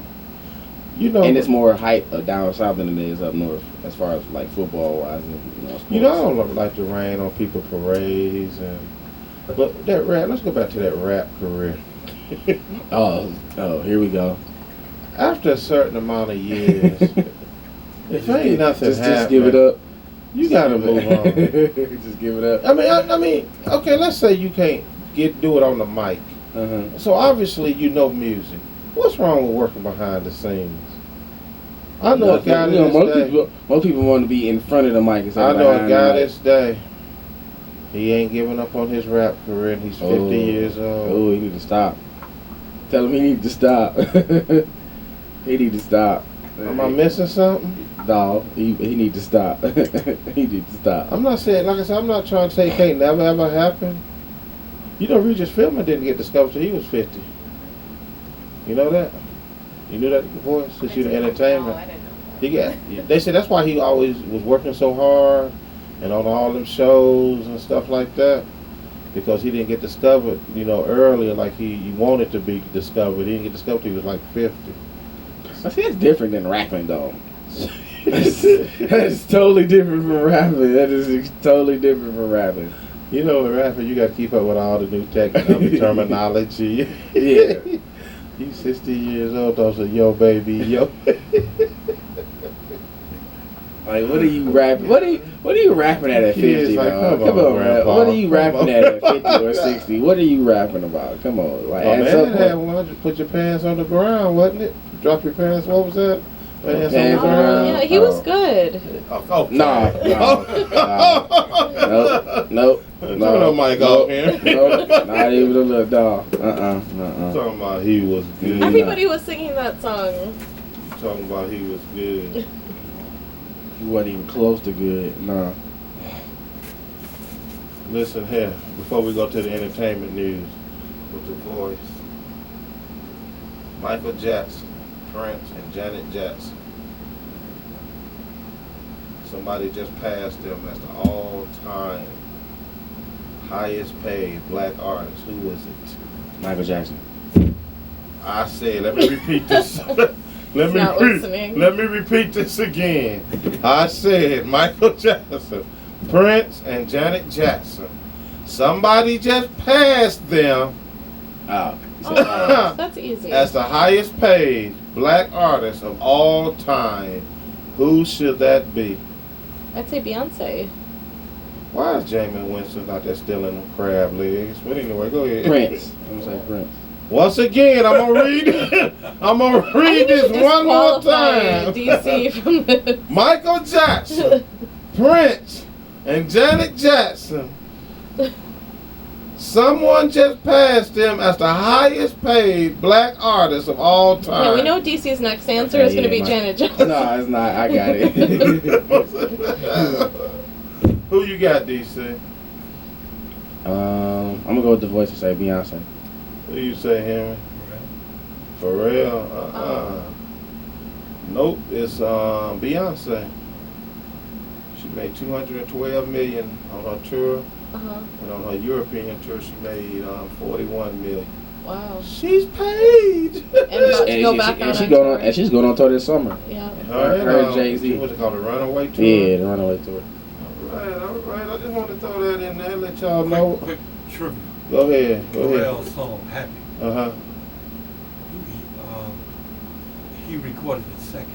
and it's more hype down south than it is up north, as far as like football wise and sports. I don't like to rain on people parades but that rap. Let's go back to that rap career. Oh, here we go. After a certain amount of years, if ain't nothing just give it up. You gotta move on. Just give it up. I mean, okay. Let's say you can't do it on the mic. So obviously you know music. What's wrong with working behind the scenes? I know a guy most people want to be in front of the mic. I know a guy this day. He ain't giving up on his rap career, and he's 50 years old. Oh, he need to stop. Tell him he need to stop. He need to stop. Am I missing something? No, he need to stop. He need to stop. I'm not saying, like I said, I'm not trying to say it can't never ever happen. Regis Philbin didn't get discovered till he was 50. You know that? You knew that voice? Since you the entertainment. No, I didn't know. They said that's why he always was working so hard and on all them shows and stuff like that, because he didn't get discovered, earlier like he wanted to be discovered. He didn't get discovered till he was like 50. I see, it's different than rapping, though. That's totally different from rapping. That is totally different from rapping. With rapping, you got to keep up with all the new terminology. Yeah. You 60 years old, though, so yo, baby, yo. Like, what are you rapping? What are you rapping at 50? Like, come on, man. What are you rapping at 50 or 60? What are you rapping about? Come on, like, man, had 100. Put your pants on the ground, wasn't it? Drop your pants. What was that? Pants on the ground. Yeah, he was good. Oh, no. Nope. Turn the mic off here. Nope. Not even a little dog. Talking about he was good. Everybody was singing that song. Talking about he was good. He wasn't even close to good. No. Listen here, before we go to the entertainment news with the voice. Michael Jackson, Prince, and Janet Jackson. Somebody just passed them as the all-time highest paid black artist. Who was it? Michael Jackson. I said, let me repeat this. Let not listening. Let me repeat this again. I said Michael Jackson, Prince, and Janet Jackson. Somebody just passed them. Oh, that's easy. As the highest paid black artist of all time. Who should that be? I'd say Beyonce. Why is Jamie Winston out there stealing them crab legs? But anyway, go ahead. Prince. I'm gonna say Prince. Once again, I'm gonna read it. I'm gonna read this one more time. DC from this. Michael Jackson, Prince, and Janet Jackson. Someone just passed them as the highest paid black artist of all time. Yeah, we know DC's next answer is going to be Janet Jackson. No, it's not. I got it. Who you got, DC? I'm gonna go with the voice and say Beyonce. Who you say, Henry? For real? Nope, it's Beyonce. She made $212 million on her tour. And on her European tour, she made $41 million. Wow. She's paid. And about to go back on tour. And she's going on tour this summer. Yeah. Her Jay-Z. What's it called, the Runaway Tour? Yeah, the Runaway Tour. All right. I just want to throw that in there, let y'all know. Quick trivia. Go ahead. Pharrell's song, Happy. He recorded it second.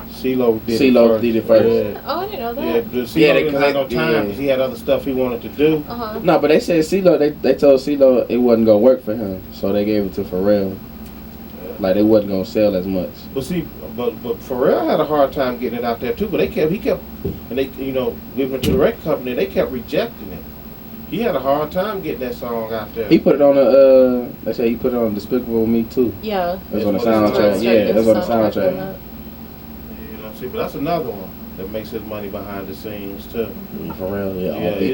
CeeLo did it first. Yeah. Oh, I didn't know that. Yeah, CeeLo didn't have no time because he had other stuff he wanted to do. No, but they said CeeLo, they told CeeLo it wasn't going to work for him, so they gave it to Pharrell. Yeah. Like, they wasn't going to sell as much. But see, but Pharrell had a hard time getting it out there, too. But he kept, and they, giving it to the record company, they kept rejecting it. He had a hard time getting that song out there. He put it on they say he put it on Despicable Me, too. Yeah. That's on the soundtrack. Yeah, that's on the soundtrack. See, but that's another one that makes his money behind the scenes too. For real,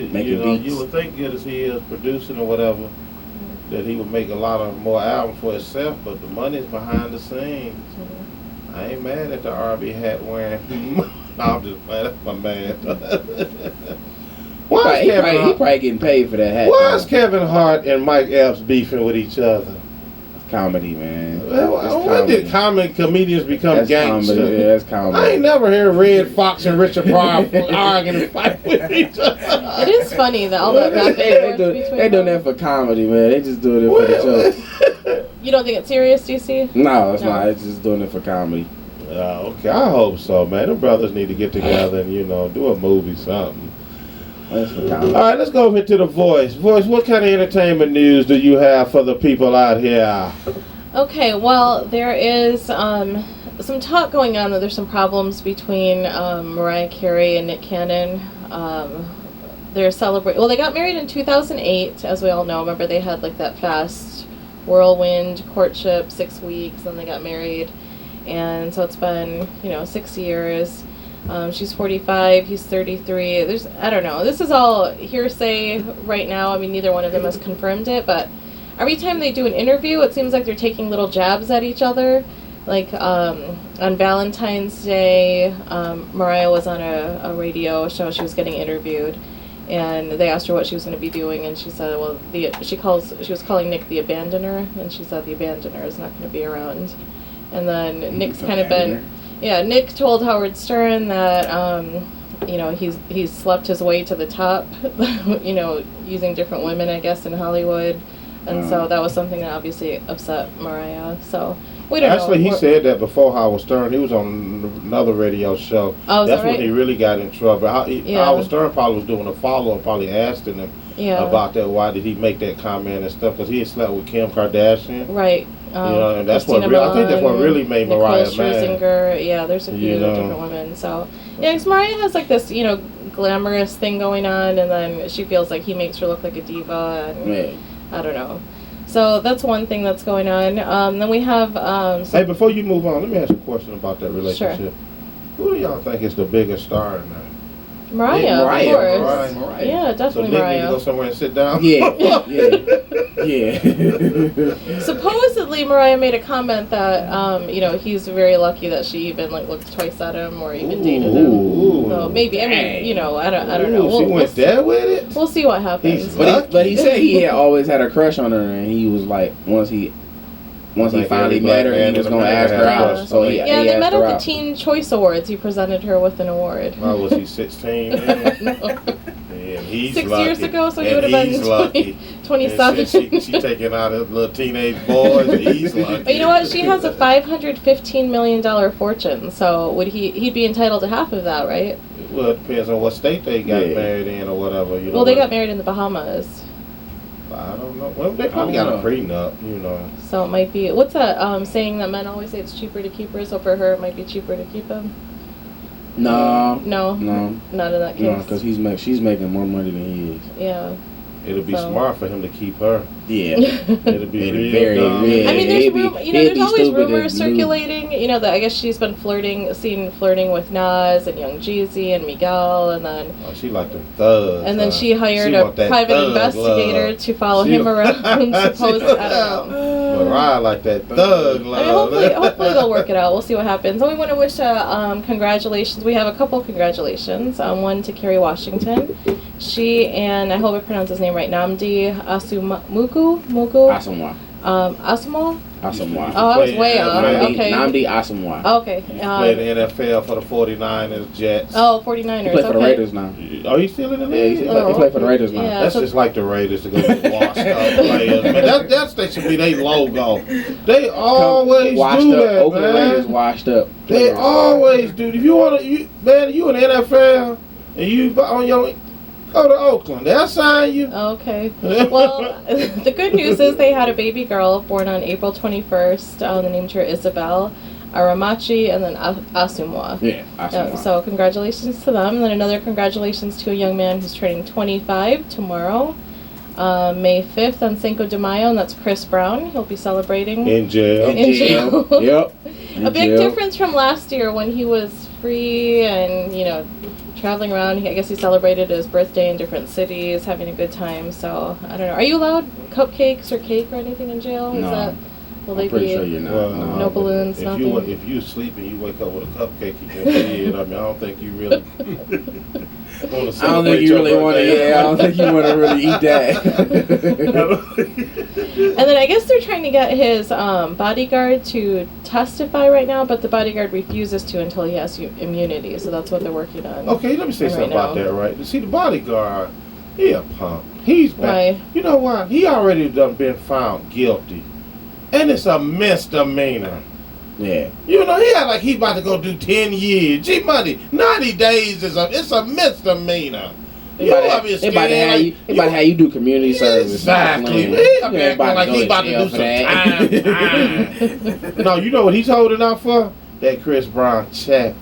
making beats. You would think, good as he is producing or whatever, that he would make a lot of more albums for himself, but the money's behind the scenes. I ain't mad at the RB hat wearing. I'm just mad at my man. He probably getting paid for that hat. Why is Kevin Hart and Mike Epps beefing with each other? Comedy, man. When did comedians become gangsters? Yeah, that's comedy. I ain't never heard Red Fox and Richard Pryor arguing and fight with each other. It is funny that all that back and forth they doing that for comedy, man. They just doing it for the joke. You don't think it's serious, DC? No, it's not. It's just doing it for comedy. Okay, I hope so, man. Them brothers need to get together and do a movie, something. That's for comedy. All right, let's go over to the Voice. Voice, what kind of entertainment news do you have for the people out here? Okay, well, there is some talk going on that there's some problems between Mariah Carey and Nick Cannon. They're celebrating. Well, they got married in 2008, as we all know. Remember, they had like that fast whirlwind courtship, 6 weeks, then they got married, and so it's been 6 years. She's 45, he's 33. I don't know. This is all hearsay right now. I mean, neither one of them has confirmed it, but every time they do an interview, it seems like they're taking little jabs at each other. Like on Valentine's Day, Mariah was on a radio show. She was getting interviewed, and they asked her what she was going to be doing, and she said, well, she was calling Nick the abandoner, and she said the abandoner is not going to be around. And then Nick's kind of been... Yeah, Nick told Howard Stern that, he's slept his way to the top, using different women, I guess, in Hollywood. And so that was something that obviously upset Mariah. So we don't know. Actually, he said that before Howard Stern. He was on another radio show. Oh, that's when he really got in trouble. Howard Stern probably was doing a follow-up, probably asking him about that. Why did he make that comment and stuff? Because he had slept with Kim Kardashian. Right. And that's what I think that's what really made Mariah mad. Yeah, there's a few different women. So yeah, because Mariah has like this, glamorous thing going on, and then she feels like he makes her look like a diva, and I don't know. So that's one thing that's going on. Then we have. Hey, before you move on, let me ask you a question about that relationship. Sure. Who do y'all think is the biggest star in that? Mariah, of course. Mariah. Yeah, definitely so Mariah. Need to go somewhere and sit down? Yeah. Supposedly, Mariah made a comment that, he's very lucky that she even looked twice at him or even dated him. So maybe, I mean, I don't know. She went there with it? We'll see what happens. But he said he had always had a crush on her, and he was like, once he once he Like finally every black met her, man he was in gonna ask America her has out. So he Yeah, he they asked met her at the out. Teen Choice Awards. He presented her with an award. How was he, 16? Yeah, he's 6 lucky. years ago, so he And would have he's been lucky. 27. And she taking out his little teenage boys. He's lucky. But you know what? She has a $515 million fortune, so he'd be entitled to half of that, right? Well, it depends on what state they got married in or whatever. You know. Well, they got married in the Bahamas, I don't know. Well, they probably got a prenup, you know. so it might be. What's that saying that men always say it's cheaper to keep her? So for her, it might be cheaper to keep him. No, No, not in that case. no, because she's making more money than he is. Yeah. It'll be So- smart for him to keep her. Yeah, It'll be It'd real very, dumb. real. I mean, it'd be- there's always stupid to rumors lose. circulating. You know that I guess she's been flirting with Nas and Young Jeezy and Miguel, and then Oh, she like them thugs. and then she hired She a want that private thug investigator love. to follow She- him around. Supposed, I don't know. Mariah like that thug love. I mean, hopefully they'll work it out. We'll see what happens. And we want to wish congratulations. We have a couple congratulations. One to Kerry Washington. She and I hope I pronounce his name right. Namdi Mugu. Asamoah. Asamoah. Asamoah. Oh, I was way off. Okay. Namdi Asamoah. Okay. Played in the NFL for the 49ers, Jets. Oh, 49ers. He played for the Okay. Raiders now. Are you still in the Yeah, league? he played for the Raiders now. Yeah. That's so- just like the Raiders to go get washed up players. Man, that should be their logo. They always washed do up. that, Oakland man. Raiders washed up. They players. always do. If you want to, you in the NFL and you on your go to Oakland, they'll sign you. Okay. Well, the good news is they had a baby girl born on April 21st. They named her Isabel Aramachi and then Asamoah. Yeah, Asamoah. So congratulations to them. And then another congratulations to a young man who's turning 25 tomorrow, May 5th on Cinco de Mayo, and that's Chris Brown. He'll be celebrating. In jail. In jail. Yep. A big difference from last year when he was free and, traveling around. I guess he celebrated his birthday in different cities, having a good time. So, I don't know. Are you allowed cupcakes or cake or anything in jail? No. Will I'm they pretty be... sure you're not. Well, No balloons, if nothing? if you sleep and you wake up with a cupcake in your bed, I mean, I don't think you really want to I don't think you really want to. Yeah, I don't think you want to really eat that. And then I guess they're trying to get his bodyguard to testify right now, but the bodyguard refuses to until he has immunity. So that's what they're working on. Okay, let me say right something about now. that, right? See, the bodyguard, he a punk. He's bad. Why? You know why? He already done been found guilty. And it's a misdemeanor. Yeah. You know, he had like he about to go do 10 years. G Money, 90 days it's a misdemeanor. They about to have you do community service. Exactly. Man. He You ain't like to he go about to to do jail some for time. No, you know what he's holding out for? That Chris Brown check.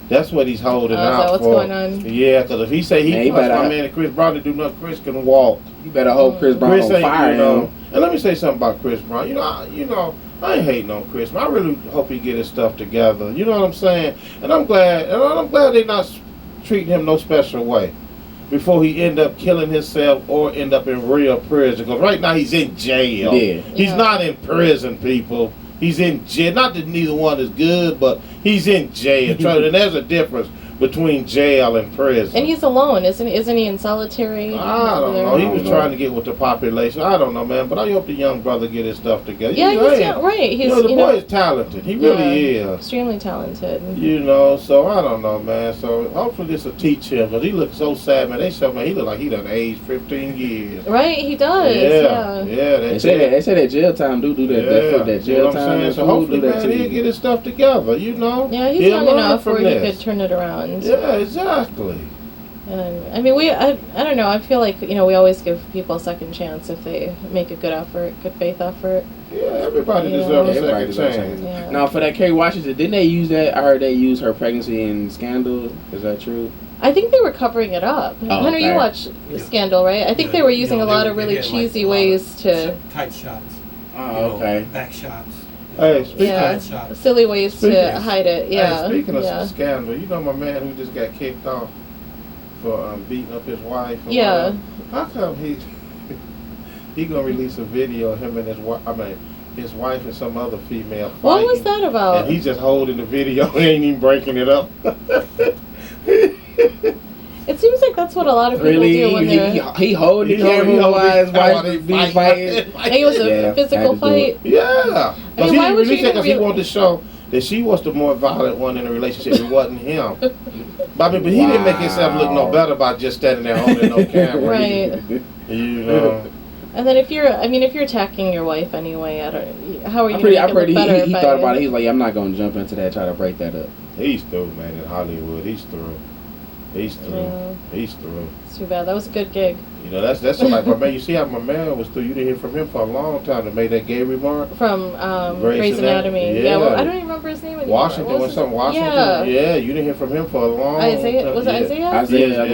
That's what he's holding Oh, is out that what's for. going on? Yeah, because if he say Man, he he punched better- my man Chris Brown to do nothing, Chris can walk. You better hope Chris Brown Chris don't ain't, fire you know. him. And let me say something about Chris Brown. I ain't hating on Chris. I really hope he get his stuff together. You know what I'm saying? And I'm glad they not treating him no special way before he end up killing himself or end up in real prison. Because right now he's in jail. Yeah. He's not in prison, people. He's in jail. Not that neither one is good, but he's in jail. And there's a difference between jail and prison. And he's alone, isn't he in solitary? I don't over there? know. He was trying to get with the population. I don't know, man. But I hope the young brother get his stuff together. Yeah, he's young, right. He's The boy is talented. He really is. extremely talented. So I don't know, man. So hopefully this will teach him. Because he looks so sad, man. They show me he look like he done aged 15 years. Right, he does. Yeah. They say that jail time do that. That You know jail what I'm time. saying? So do hopefully, that man, to he'll you. get his stuff together, Yeah, he's He'll young learn enough from where he this. could turn it around. Yeah, exactly. And I mean, I don't know. I feel like we always give people a second chance if they make a good effort, good faith effort. Yeah, everybody Yeah. deserves a Everybody second deserves a chance. second. Yeah. Now for that Kerry Washington, didn't they use that? I heard they used her pregnancy in Scandal. Is that true? I think they were covering it up. Oh, Hunter, you okay. watch Scandal, right? I think they were using a lot of really had, cheesy a lot of ways to, tight shots. Oh, okay. Back shots. Hey, speaking yeah, Shots. silly ways to Speaking- hide it. Yeah, Hey, speaking of yeah. some scandal, you know my man who just got kicked off for beating up his wife? or Yeah. whatever? How come he gonna release a video of him and his wife and some other female fighting? What was that about? And he's just holding the video, he ain't even breaking it up. It seems like that's what a lot of people do when they're. He holding the camera while his wife be fighting. Like it was a physical had to do it. fight. Yeah. Because why he would you released it even because he wanted to show that she was the more violent one in the relationship. It wasn't him. But he didn't make himself look no better by just standing there holding no camera. Right. You know. And then if you're attacking your wife anyway, how are you I'm going to make it look better? He thought about it. He's like, I'm not going to jump into that, try to break that up. He's through, man, in Hollywood. He's through. He's through. Yeah. He's through. It's too bad. That was a good gig. You know, that's like my man. You see how my man was through. You didn't hear from him for a long time to make that gay remark. From Grey's Anatomy. Yeah. Well, I don't even remember his name anymore. Washington was something. Washington. Yeah, you didn't hear from him for a long Isaiah. time. Was it Isaiah? Isaiah.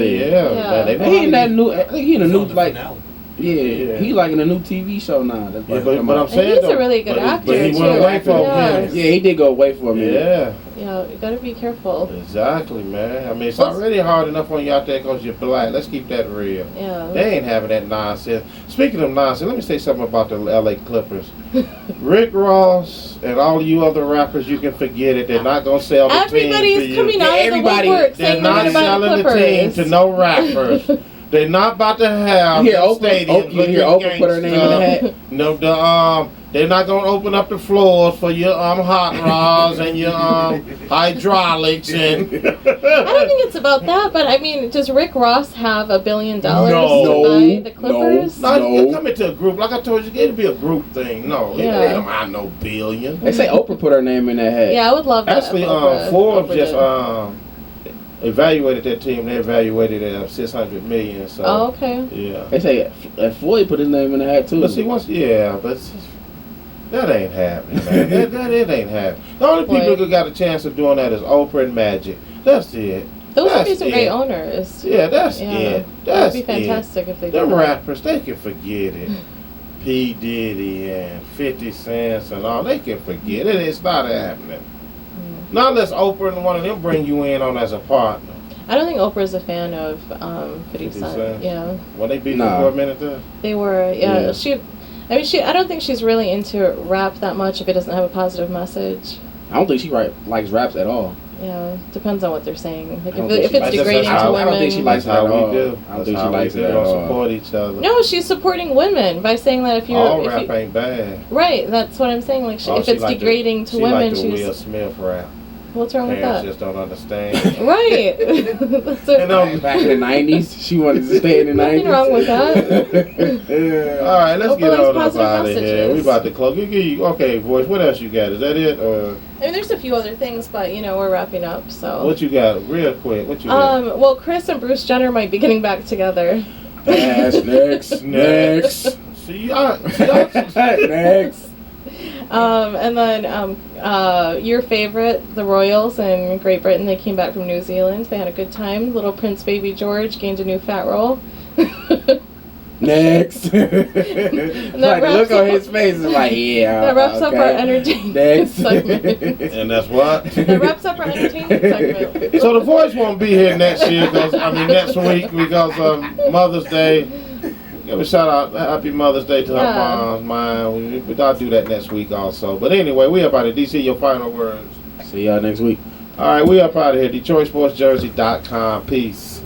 Yeah. Man, he in that new. He in a new like. Finale. Yeah, he like in a new TV show now. That's Yeah, but I'm saying and he's a really good actor. But he went away for a minute. Yeah, he did go away for a minute. Yeah. Yeah, you gotta be careful. Exactly, man. I mean, it's Well, already hard enough on you out there because you're black. Let's keep that real. Yeah. They ain't having that nonsense. Speaking of nonsense, let me say something about the LA Clippers. Rick Ross and all you other rappers, you can forget it. They're not going to sell the team to Everybody's you. coming out of the woodwork They're saying not they're gonna buy selling the the team Clippers. to no rappers. They're not about to have You hear the Oprah, stadiums. you hear Oprah put her name in the hat? No, they're not going to open up the floors for your hot rods and your hydraulics and. I don't think it's about that, but I mean, does Rick Ross have $1 billion No. to buy the Clippers? No, No. you come into a group. Like I told you, it'd be a group thing. No, Yeah. they don't have no billion. They say Oprah put her name in that hat. Yeah, I would love that. Actually, if Oprah- Forbes Oprah just did. evaluated that team. They evaluated it at $600 million. So Oh, okay. yeah. They say Floyd put his name in the hat too. But see, that ain't happening, man. It ain't happening. The only people Floyd. who got a chance of doing that is Oprah and Magic. That's it. Those would be That's some it. great owners. Yeah, that's Yeah. it. That That's would be fantastic if they Them did that. rappers, they can forget it. P. Diddy and 50 Cent and all, they can forget it. It's not happening. Not unless Oprah and one of them bring you in on as a partner. I don't think Oprah's a fan of 50 Cent. Cent? Yeah, When they beat Nah. for a minute there? they were. Yeah, Yeah. I don't think she's really into rap that much if it doesn't have a positive message. I don't think she likes raps at all. Yeah, depends on what they're saying. Like I don't if think it's she likes- degrading that's to how- women. I don't think she likes That's how that at all. we do. I don't That's think she how likes we it do. at all. Support each other. No, she's supporting women by saying that if you're All if rap you, ain't bad. right, that's what I'm saying. Like Oh, if she it's like the- degrading to she women, like the Will she's Smith rap. what's wrong with Parents that? just don't understand. Right. That's You know, Back in the 90s, she wanted to stay in the 90s. Nothing wrong with that. all right, let's Oprah get likes on up positive out of here. messages. We about to close. Okay, voice. What else you got? Is that it? I mean, there's a few other things, but we're wrapping up. So. What you got? Real quick. What you got? Well, Chris and Bruce Jenner might be getting back together. Pass, next. See, Next. And then your favorite, the Royals in Great Britain, they came back from New Zealand. They had a good time. Little Prince Baby George gained a new fat roll. Next. Like the look on his face is like, yeah. That wraps up okay. our entertainment Next. segment. And that's what. That wraps up our entertainment segment. So the voice won't be here next year. Next week because Mother's Day. Give a shout out, happy Mother's Day to her mom's mind. I'll do that next week also. But anyway, we up out of DC. Your final words. See y'all next week. All right, we up out of here. DetroitSportsJersey.com. Peace.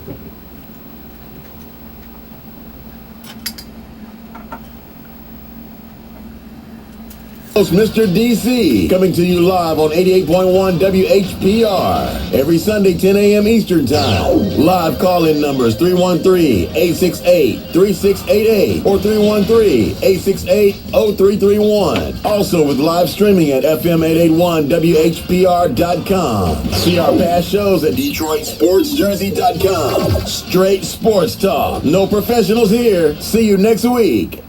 Host Mr. DC, coming to you live on 88.1 WHPR. Every Sunday, 10 a.m. Eastern Time. Live call-in numbers 313-868-3688 or 313-868-0331. Also with live streaming at FM881WHPR.com. See our past shows at DetroitSportsJersey.com. Straight sports talk. No professionals here. See you next week.